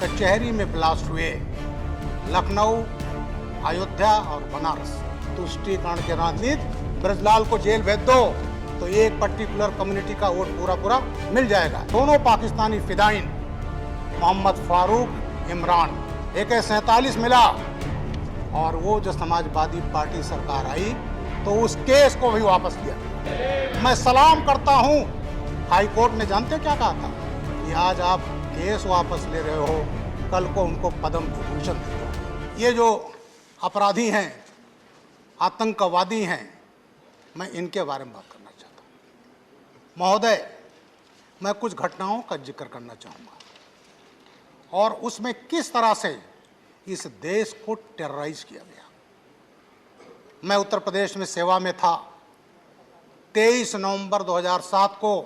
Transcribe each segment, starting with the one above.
कचहरी में ब्लास्ट हुए लखनऊ, अयोध्या और बनारस तुष्टीकरण के राजनीति ब्रजलाल को जेल भेज दो तो एक पर्टिकुलर कम्युनिटी का वोट पूरा मिल जाएगा। दोनों पाकिस्तानी फिदाइन मोहम्मद फारूक, इमरान AK-47 मिला और वो जो समाजवादी पार्टी सरकार आई तो उस केस को भी वापस लिया। मैं सलाम करता हूं, हाई कोर्ट ने जानते क्या कहा था कि आज आप केस वापस ले रहे हो, कल को उनको पद्म विभूषण दे दो। ये जो अपराधी हैं, आतंकवादी हैं, मैं इनके बारे में बात करना चाहता हूं। महोदय, मैं कुछ घटनाओं का जिक्र करना चाहूँगा और उसमें किस तरह से इस देश को टेरराइज किया गया। मैं उत्तर प्रदेश में सेवा में था। 23 नवंबर 2007 को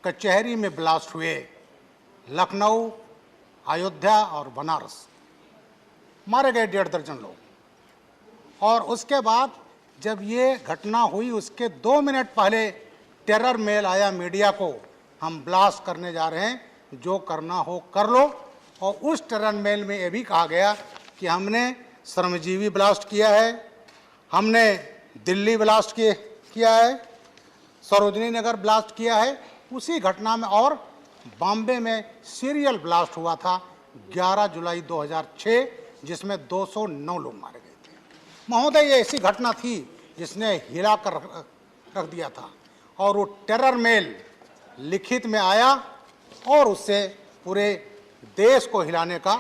कचहरी में ब्लास्ट हुए लखनऊ, अयोध्या और बनारस, मारे गए 1.5 दर्जन लोग। और उसके बाद जब ये घटना हुई उसके 2 मिनट पहले टेरर मेल आया मीडिया को, हम ब्लास्ट करने जा रहे हैं, जो करना हो कर लो। और उस टेरर मेल में ये भी कहा गया कि हमने श्रमजीवी ब्लास्ट किया है, हमने दिल्ली ब्लास्ट किया है, सरोजनी नगर ब्लास्ट किया है। उसी घटना में और बॉम्बे में सीरियल ब्लास्ट हुआ था 11 जुलाई 2006, जिसमें 209 लोग मारे गए थे। महोदय, ये ऐसी घटना थी जिसने हिला कर रख दिया था और वो टेरर मेल लिखित में आया और उससे पूरे देश को हिलाने का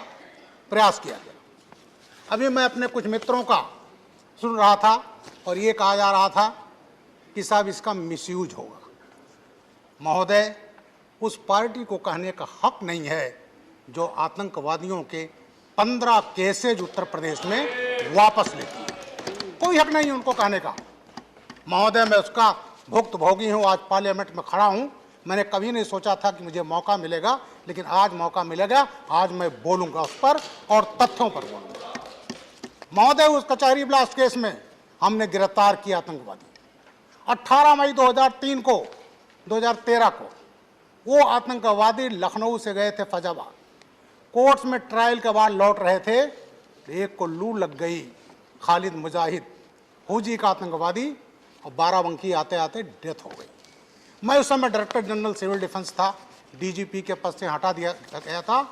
प्रयास किया गया। अभी मैं अपने कुछ मित्रों का सुन रहा था और ये कहा जा रहा था कि साहब इसका मिसयूज होगा। महोदय, उस पार्टी को कहने का हक नहीं है जो आतंकवादियों के 15 केसेज उत्तर प्रदेश में वापस लेती है। कोई हक नहीं है उनको कहने का। महोदय, मैं उसका भुक्तभोगी हूँ, आज पार्लियामेंट में खड़ा हूँ। मैंने कभी नहीं सोचा था कि मुझे मौका मिलेगा, लेकिन आज मौका मिलेगा। आज मैं बोलूँगा उस पर और तथ्यों पर बोलूँगा। महोदय, उस कचहरी ब्लास्ट केस में हमने गिरफ्तार किया आतंकवादी। 18 मई 2013 को वो आतंकवादी लखनऊ से गए थे फैजाबाद। कोर्ट्स में ट्रायल के बाद लौट रहे थे, एक को लू लग गई, खालिद मुजाहिद, फौजी का आतंकवादी, और बाराबंकी आते आते डेथ हो गई। मैं उस समय डायरेक्टर जनरल सिविल डिफेंस था, DGP के पद से हटा दिया गया था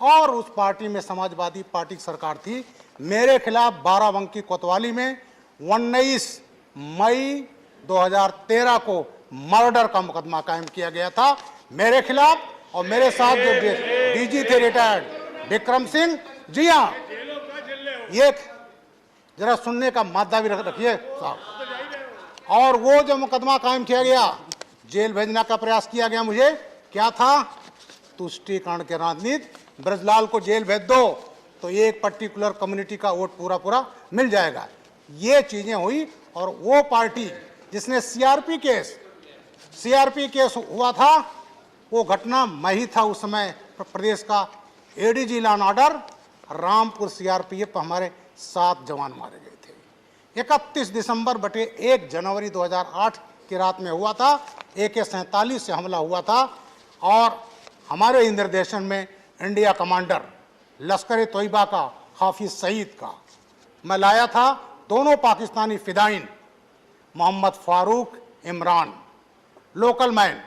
और उस पार्टी में समाजवादी पार्टी की सरकार थी। मेरे खिलाफ बाराबंकी कोतवाली में 19 मई 2013 को मर्डर का मुकदमा कायम किया गया था मेरे खिलाफ। और मेरे साथ जो DG थे रिटायर्ड विक्रम सिंह, जी हाँ, ये जरा सुनने का मादा भी रखिए साहब। और वो जो मुकदमा कायम किया गया, जेल भेजने का प्रयास किया गया मुझे, क्या था? तुष्टीकरण के राजनीति ब्रजलाल को जेल भेज दो तो एक पर्टिकुलर कम्युनिटी का वोट पूरा मिल जाएगा। ये चीजें हुई और वो पार्टी जिसने CRP केस हुआ था, वो घटना मैं ही था उस समय प्रदेश का ADG law and order. Rampur CRPF पर हमारे 7 जवान मारे गए थे। 31 दिसंबर बटे 1 जनवरी 2008 की रात में हुआ था। AK-47 से हमला हुआ था और हमारे निर्देशन में इंडिया कमांडर लश्कर तोयबा का, हाफिज सईद का मैं लाया था। दोनों पाकिस्तानी फिदाइन मोहम्मद फारूक, इमरान, लोकल मैन,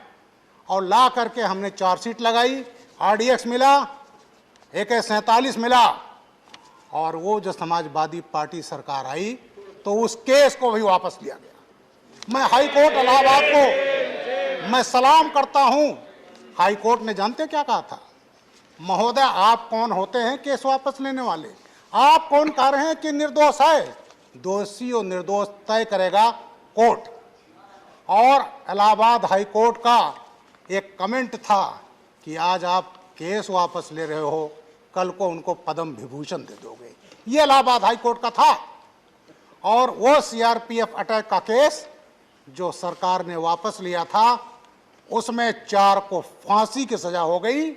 और ला करके हमने चार्जशीट लगाई, RDX मिला, AK-47 मिला। और वो जो समाजवादी पार्टी सरकार आई तो उस केस को भी वापस लिया गया। मैं हाई कोर्ट इलाहाबाद को मैं सलाम करता हूं। हाई कोर्ट ने जानते क्या कहा था? महोदय, आप कौन होते हैं केस वापस लेने वाले? आप कौन कह रहे हैं कि निर्दोष है? दोषी और निर्दोष तय करेगा कोर्ट। और इलाहाबाद हाई कोर्ट का एक कमेंट था कि आज आप केस वापस ले रहे हो, कल को उनको पद्म विभूषण दे दोगे। ये इलाहाबाद हाई कोर्ट का था। और वो CRPF अटैक का केस जो सरकार ने वापस लिया था, उसमें 4 को फांसी की सजा हो गई,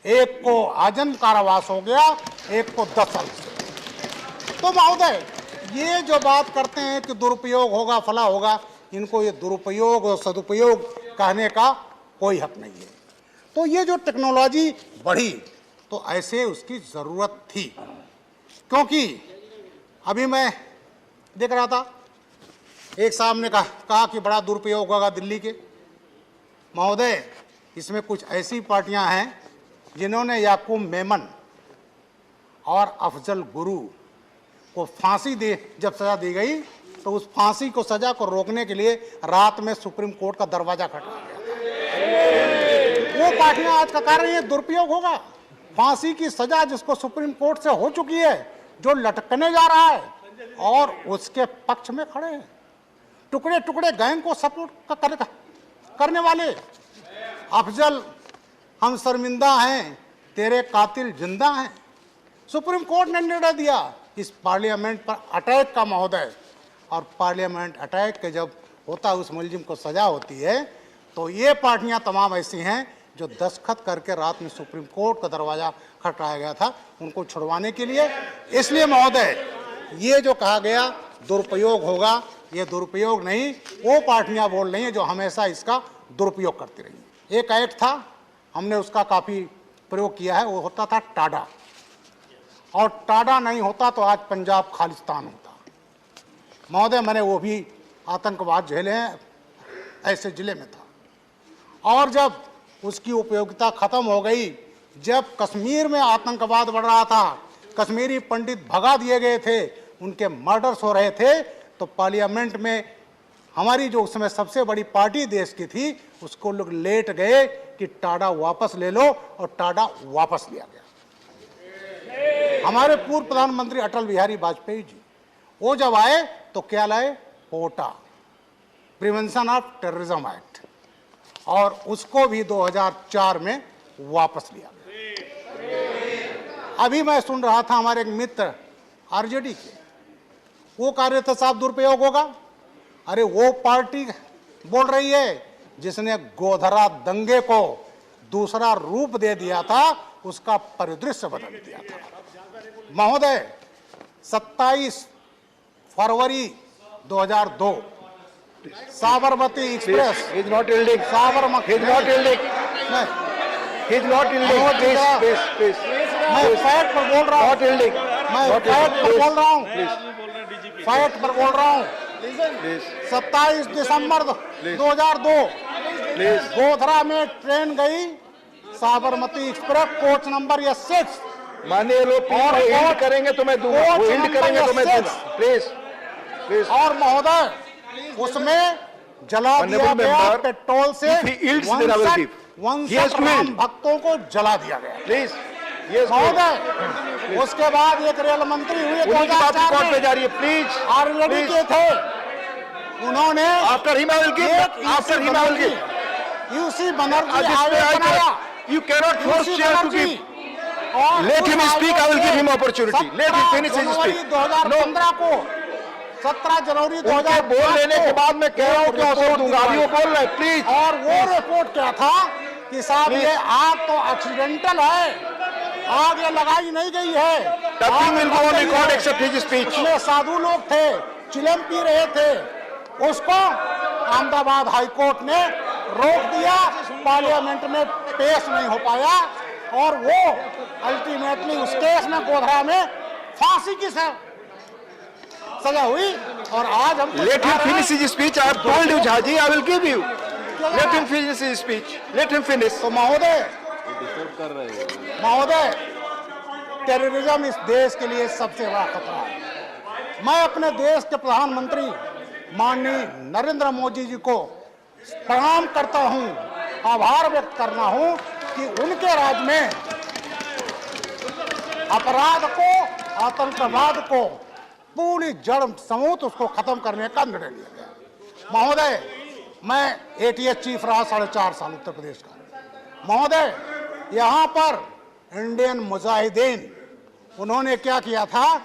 एक को आजीवन कारावास हो गया, एक को 10 साल से। तो महोदय, ये जो बात करते हैं कि दुरुपयोग होगा, फला होगा, इनको ये दुरुपयोग और सदुपयोग कहने का कोई हक नहीं है। तो ये जो टेक्नोलॉजी बढ़ी, तो ऐसे उसकी ज़रूरत थी, क्योंकि अभी मैं देख रहा था, एक साहब ने कहा कि बड़ा दुरुपयोग होगा दिल्ली के। महोदय, इसमें कुछ ऐसी पार्टियां हैं जिन्होंने याकूब मेमन और अफजल गुरु को फांसी दे, जब सजा दी गई तो उस फांसी को, सजा को रोकने के लिए रात में सुप्रीम कोर्ट का दरवाजा खटखटाया गया। वो पार्टियां आज का कारण ये दुरुपयोग होगा। फांसी की सजा जिसको सुप्रीम कोर्ट से हो चुकी है, जो लटकने जा रहा है और उसके पक्ष में खड़े हैं, टुकड़े टुकड़े गैंग को सपोर्ट करने वाले। अफजल, हम शर्मिंदा हैं, तेरे कातिल जिंदा हैं। सुप्रीम कोर्ट ने निर्णय दिया इस पार्लियामेंट पर अटैक का महोदय, और पार्लियामेंट अटैक के जब होता है उस मुलजिम को सजा होती है, तो ये पार्टियां तमाम ऐसी हैं जो दस्तखत करके रात में सुप्रीम कोर्ट का दरवाजा खटखटाया गया था उनको छुड़वाने के लिए। इसलिए महोदय, ये जो कहा गया दुरुपयोग होगा, ये दुरुपयोग नहीं, वो पार्टियां बोल रही हैं जो हमेशा इसका दुरुपयोग करती रही। एक एक्ट था, हमने उसका काफ़ी प्रयोग किया है, वो होता था टाडा, और टाडा नहीं होता तो आज पंजाब खालिस्तान होता। महोदय, मैंने वो भी आतंकवाद झेले हैं, ऐसे जिले में था। और जब उसकी उपयोगिता खत्म हो गई, जब कश्मीर में आतंकवाद बढ़ रहा था, कश्मीरी पंडित भगा दिए गए थे, उनके मर्डर्स हो रहे थे, तो पार्लियामेंट में हमारी जो उसमें सबसे बड़ी पार्टी देश की थी, उसको लोग लेट गए कि टाडा वापस ले लो, और टाडा वापस लिया गया। हमारे पूर्व प्रधानमंत्री अटल बिहारी वाजपेयी जी, वो जब आए तो क्या लाए? पोटा, प्रिवेंशन ऑफ टेररिज्म एक्ट, और उसको भी 2004 में वापस लिया गया। अभी मैं सुन रहा था हमारे एक मित्र आरजेडी के, वो कह रहे थे साहब दुरुपयोग होगा। अरे वो पार्टी बोल रही है जिसने गोधरा दंगे को दूसरा रूप दे दिया था, उसका परिदृश्य बदल दिया था। महोदय, 27 फरवरी 2002 Sabarmati express He's not yielding. Sabarmati He's not yielding. He's not yielding. Please. मैं फैक्ट पर बोल रहा हूँ, Not yielding. मैं Not फैक्ट पर yielding. बोल रहा हूँ, Please. फैक्ट पर बोल रहा हूँ। Please. 27 December 2002 Please. गोधरा में ट्रेन गई, Sabarmati express, coach number S6। माननीय लोग और हिंट करेंगे तो मैं दूंगा। कोच वो हिंट नंबर करेंगे तो मैं S6। दूंगा। Please please. और महोदय, उसमें जला दिया Honorable गया member, पेट्रोल से if he yields, then I will give. He has to Ram yield. भक्तों को जला दिया गया। प्लीज। यस महोदय, उसके बाद एक रेल मंत्री हुए उन्हीं की बात 2004 रिकॉर्ड पे में, जा रही है। प्लीज आरजेडी के थे, उन्होंने after him I will give. After him I will give. UC Banerjee आयोग बनाया। You cannot force chair to give. Let him speak. I will give him opportunity. Let him finish his speech. 2015 को 17 जनवरी उनके 2015 बोल लेने के बाद मैं कह रहा हूँ कि अवसर दूंगा। अभी वो बोल रहे हैं। प्लीज। और वो रिपोर्ट क्या था कि साहब ये आग तो एक्सीडेंटल है, आग ये लगाई नहीं गई है। Nothing will go on record except his speech. उसमें साधु लोग थे, चिलम पी रहे थे, उसको अहमदाबाद हाईकोर्ट ने रोक दिया, पार्लियामेंट में पेश नहीं हो पाया, और वो अल्टीमेटली उस केस में गोधरा में फांसी की सजा हुई। और आज हम Let him finish his speech. I have told you, Jhaji, I will give you. Let him finish his speech. Let him finish. तो महोदय, टेररिज्म इस देश के लिए सबसे बड़ा खतरा है। मैं अपने देश के प्रधानमंत्री माननीय नरेंद्र मोदी जी को प्रणाम करता हूं, आभार व्यक्त करना हूं कि उनके राज में अपराध को, आतंकवाद को पूरी जड़ समूत उसको खत्म करने का निर्णय लिया गया। महोदय, मैं एटीएस चीफ रहा 4.5 साल उत्तर प्रदेश का। महोदय, यहाँ पर इंडियन मुजाहिदीन, उन्होंने क्या किया था,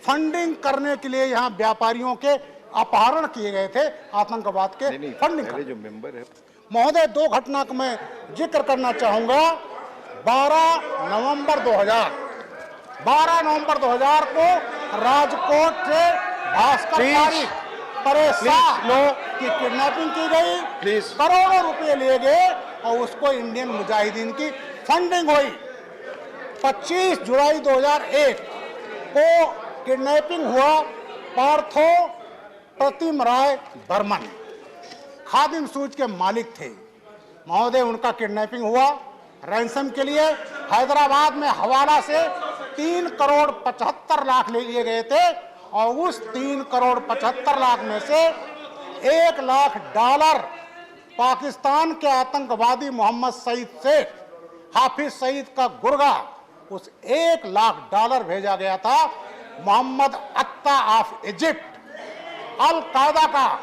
फंडिंग करने के लिए यहाँ व्यापारियों के अपहरण किए गए थे, आतंकवाद के फंडिंग। जो मेंबर है महोदय, 2 घटना का मैं जिक्र करना चाहूंगा। 12 नवंबर 2000 को राजकोट से भास्कर तारिक परेशान की किडनैपिंग की गई, करोड़ों रुपए लिए गए और उसको इंडियन मुजाहिदीन की फंडिंग हुई। 25 जुलाई 2001 को किडनैपिंग हुआ पार्थो प्रतिम राय बर्मन, खादिम सूज के मालिक थे महोदय। उनका किडनैपिंग हुआ रैंसम के लिए। हैदराबाद में हवाला से 3 करोड़ 75 लाख ले लिए गए थे और उस 3 करोड़ 75 लाख में से $1 लाख पाकिस्तान के आतंकवादी मोहम्मद सईद शेख, हाफिज सईद का गुर्गा, उस $1 लाख भेजा गया था मोहम्मद अत्ता ऑफ इजिप्ट, अल कायदा का,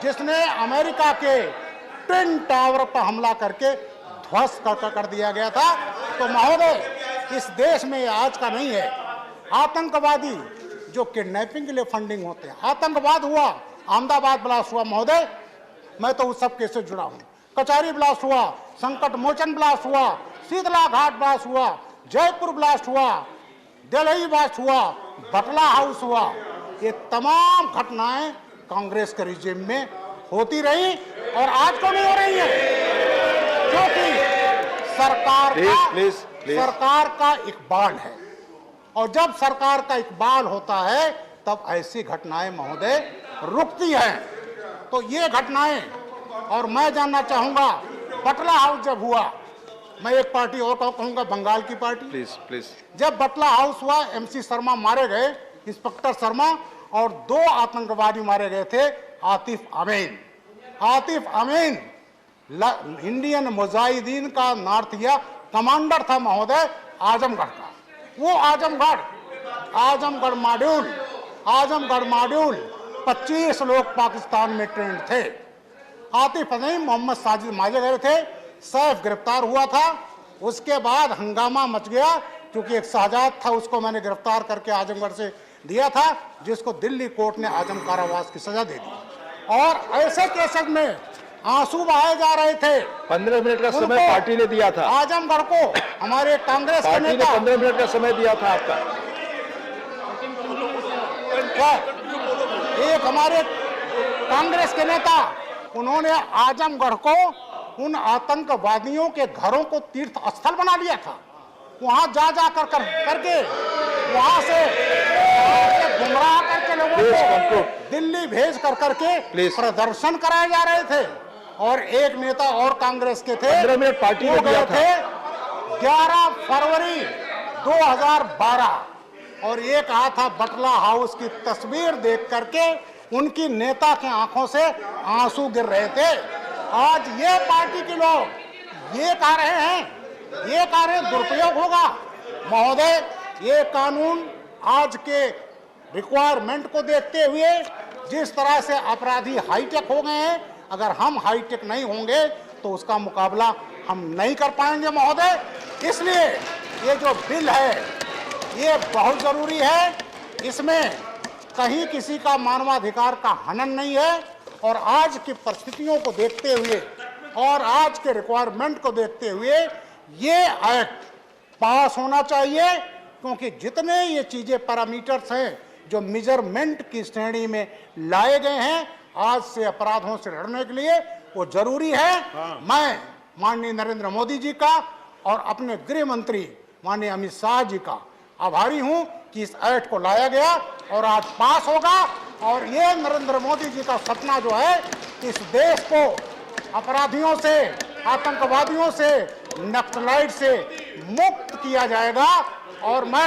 जिसने अमेरिका के ट्विन टावर पर हमला करके ध्वस्त कर दिया गया था। तो महोदय, इस देश में आज का नहीं है। आतंकवादी जो किडनैपिंग के लिए फंडिंग होते हैं, आतंकवाद हुआ, अहमदाबाद ब्लास्ट हुआ महोदय, मैं तो उस सब केस से जुड़ा हूं। कचहरी ब्लास्ट हुआ, संकट मोचन ब्लास्ट हुआ, शीतला घाट ब्लास्ट हुआ, जयपुर ब्लास्ट हुआ, दिल्ली ब्लास्ट हुआ, बटला हाउस हुआ। ये तमाम घटनाएं कांग्रेस के रिजिम में होती रही और आज को नहीं हो रही है, क्योंकि सरकार का इकबाल है। और जब सरकार का इकबाल होता है तब ऐसी घटनाएं महोदय रुकती हैं। तो ये घटनाएं, और मैं जानना चाहूंगा, बटला हाउस जब हुआ, मैं एक पार्टी और कहूंगा, बंगाल की पार्टी, प्लीज। जब बटला हाउस हुआ, MC शर्मा मारे गए, इंस्पेक्टर शर्मा, और 2 आतंकवादी मारे गए थे, आतिफ अमीन इंडियन मुजाहिदीन का नॉर्थ इंडिया कमांडर था महोदय, आजमगढ़ का। वो आजमगढ़ मॉड्यूल 25 लोग पाकिस्तान में ट्रेंड थे। आतिफ अमीन, मोहम्मद साजिद मारे गए थे, सैफ गिरफ्तार हुआ था। उसके बाद हंगामा मच गया, क्योंकि एक शहजाद था, उसको मैंने गिरफ्तार करके आजमगढ़ से दिया था, जिसको दिल्ली कोर्ट ने आजम कारावास की सजा दे दी। और ऐसे केसेस में आंसू बहाए जा रहे थे। 15 मिनट का समय पार्टी ने दिया था आजमगढ़ को, हमारे कांग्रेस के पार्टी ने 15 मिनट का समय दिया था आपका। एक हमारे कांग्रेस के नेता, उन्होंने आजमगढ़ को उन आतंकवादियों के घरों को तीर्थ स्थल बना लिया था। वहां जा करके वहां से गुमराह करके लोगों को दिल्ली भेज करके प्रदर्शन कराए जा रहे थे। और एक नेता और कांग्रेस के थे, 15 मिनट पार्टी ने दिया था। 11 फरवरी 2012, और ये कहा था, बटला हाउस की तस्वीर देख करके उनकी नेता के आंखों से आंसू गिर रहे थे। आज ये पार्टी के लोग ये कह रहे हैं दुरुपयोग होगा। महोदय, ये कानून आज के रिक्वायरमेंट को देखते हुए जिस तरह से अपराधी हाईटेक हो गए हैं, अगर हम हाईटेक नहीं होंगे तो उसका मुकाबला हम नहीं कर पाएंगे महोदय। इसलिए ये जो बिल है ये बहुत जरूरी है। इसमें कहीं किसी का मानवाधिकार का हनन नहीं है। और आज की परिस्थितियों को देखते हुए और आज के रिक्वायरमेंट को देखते हुए ये एक्ट पास होना चाहिए, क्योंकि जितने ये चीजें पैरामीटर्स हैं जो मेजरमेंट की श्रेणी में लाए गए हैं आज से अपराधों से लड़ने के लिए, वो जरूरी है। मैं माननीय नरेंद्र मोदी जी का और अपने गृह मंत्री माननीय अमित शाह जी का आभारी हूं कि इस एक्ट को लाया गया और आज पास होगा। और ये नरेंद्र मोदी जी का सपना जो है, इस देश को अपराधियों से, आतंकवादियों से, नक्सलाइट से मुक्त किया जाएगा। और मैं